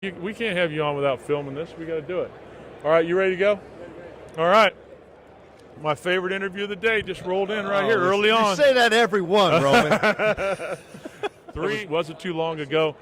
We can't have you on without filming this. We got to do it. All right, you ready to go? All right. My favorite interview of the day just rolled in right here early on. You say that every one, Roman. Wasn't too long ago.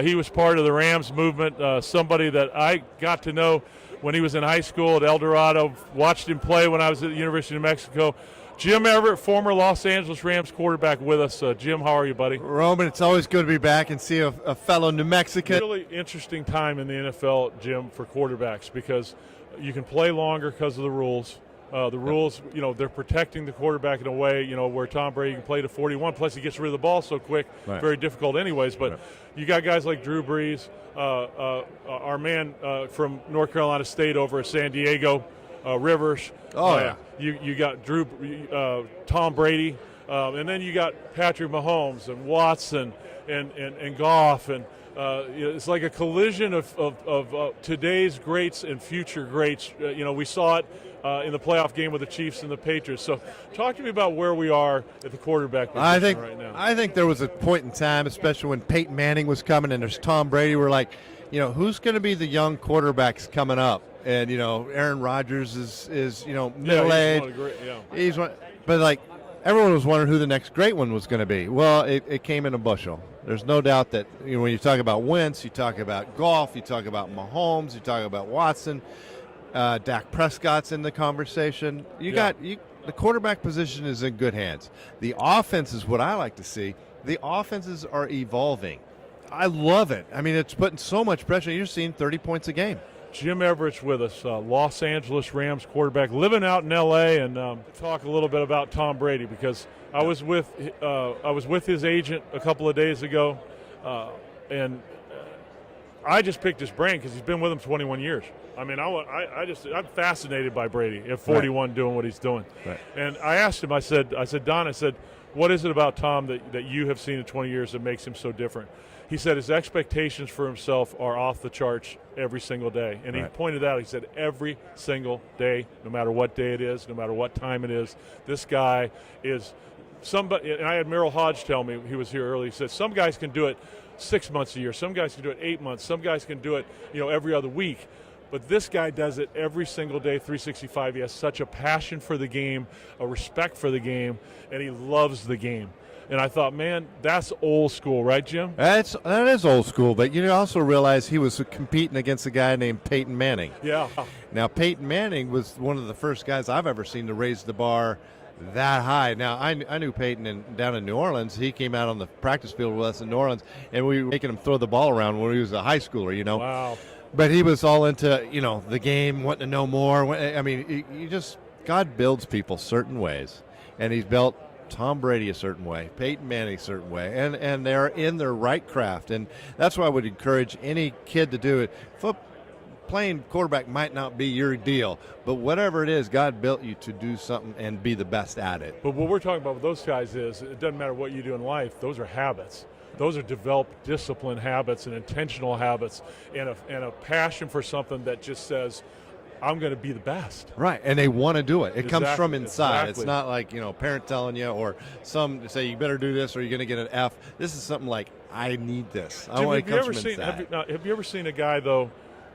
He was part of the Rams movement, somebody that I got to know when he was in high school at El Dorado, watched him play when I was at the University of New Mexico. Jim Everett, former Los Angeles Rams quarterback with us. Jim, how are you, buddy? Roman, it's always good to be back and see a fellow New Mexican. Really interesting time in the NFL, Jim, for quarterbacks because you can play longer because of the rules. The rules, they're protecting the quarterback in a way, where Tom Brady can play to 41. Plus, he gets rid of the ball so quick, right. Very difficult anyways. But you got guys like Drew Brees, our man from North Carolina State over at San Diego, Rivers. You got Tom Brady, and then you got Patrick Mahomes and Watson and Goff, and it's like a collision of today's greats and future greats. We saw it in the playoff game with the Chiefs and the Patriots. So, talk to me about where we are at the quarterback position right now. I think there was a point in time, especially when Peyton Manning was coming and there's Tom Brady. We're like, who's going to be the young quarterbacks coming up? And Aaron Rodgers is middle aged. He's one, but like everyone was wondering who the next great one was going to be. Well, it came in a bushel. There's no doubt that when you talk about Wentz, you talk about Goff, you talk about Mahomes, you talk about Watson, Dak Prescott's in the conversation. The quarterback position is in good hands. The offense is what I like to see. The offenses are evolving. I love it. I mean, it's putting so much pressure. You're seeing 30 points a game. Jim Everett's with us, Los Angeles Rams quarterback, living out in L.A. and talk a little bit about Tom Brady because I was with his agent a couple of days ago, and I just picked his brain because he's been with him 21 years. I mean, I'm fascinated by Brady at 41 doing what he's doing. Right. And I asked him, I said, Don, what is it about Tom that you have seen in 20 years that makes him so different? He said his expectations for himself are off the charts every single day. And he pointed out, he said, every single day, no matter what day it is, no matter what time it is, this guy is somebody. And I had Merrill Hodge tell me, he was here early, he said, some guys can do it 6 months a year, some guys can do it 8 months, some guys can do it every other week. But this guy does it every single day, 365. He has such a passion for the game, a respect for the game, and he loves the game. And I thought, man, that's old school, right, Jim? That is old school, but you also realize he was competing against a guy named Peyton Manning. Yeah. Now, Peyton Manning was one of the first guys I've ever seen to raise the bar that high. Now, I knew Peyton down in New Orleans. He came out on the practice field with us in New Orleans, and we were making him throw the ball around when he was a high schooler, Wow. But he was all into, the game, wanting to know more. I mean, God builds people certain ways, and he's built Tom Brady a certain way, Peyton Manning a certain way, and they're in their right craft. And that's why I would encourage any kid to do it. Playing quarterback might not be your deal, but whatever it is, God built you to do something and be the best at it. But what we're talking about with those guys is it doesn't matter what you do in life. Those are habits. Those are developed discipline habits and intentional habits and a passion for something that just says, I'm going to be the best. Right, and they want to do it. It comes from inside. Exactly. It's not like, a parent telling you or some say you better do this or you're going to get an F. This is something like, I need this. I want it comes from inside. Have you ever seen a guy, though,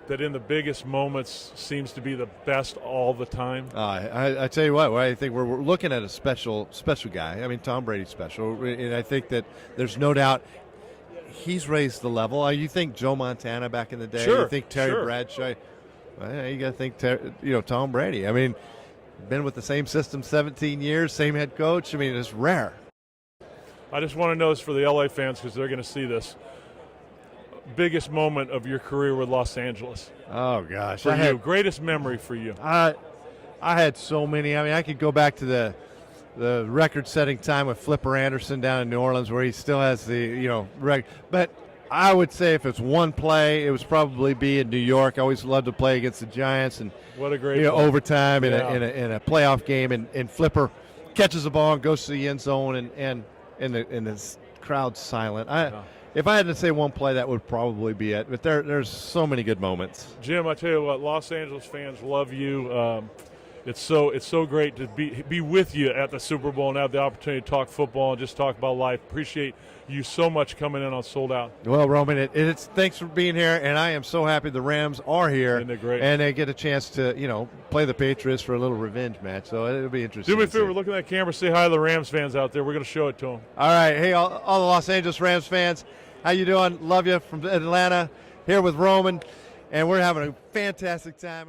that in the biggest moments seems to be the best all the time? I tell you what, I think we're looking at a special guy. I mean, Tom Brady's special, and I think that there's no doubt he's raised the level. You think Joe Montana back in the day? Sure, you think Terry Bradshaw? Well, you got to think, Tom Brady. I mean, been with the same system 17 years, same head coach. I mean, it's rare. I just want to know this for the LA fans because they're going to see this. Biggest moment of your career with Los Angeles? Oh, gosh. Greatest memory for you? I had so many. I mean, I could go back to the record-setting time with Flipper Anderson down in New Orleans where he still has the, but I would say if it's one play, it was probably be in New York. I always loved to play against the Giants, and what a great overtime in a playoff game, and Flipper catches the ball and goes to the end zone, and the crowd's silent. If I had to say one play, that would probably be it. But there's so many good moments. Jim, I tell you what, Los Angeles fans love you. It's so great to be with you at the Super Bowl and have the opportunity to talk football and just talk about life. Appreciate you so much coming in on Sold Out. Well, Roman, it's thanks for being here, and I am so happy the Rams are here. And they're great. And they get a chance to, play the Patriots for a little revenge match. So it'll be interesting. Do me a favor, look at that camera, say hi to the Rams fans out there. We're going to show it to them. All right. Hey, all the Los Angeles Rams fans, how you doing? Love you from Atlanta, here with Roman, and we're having a fantastic time.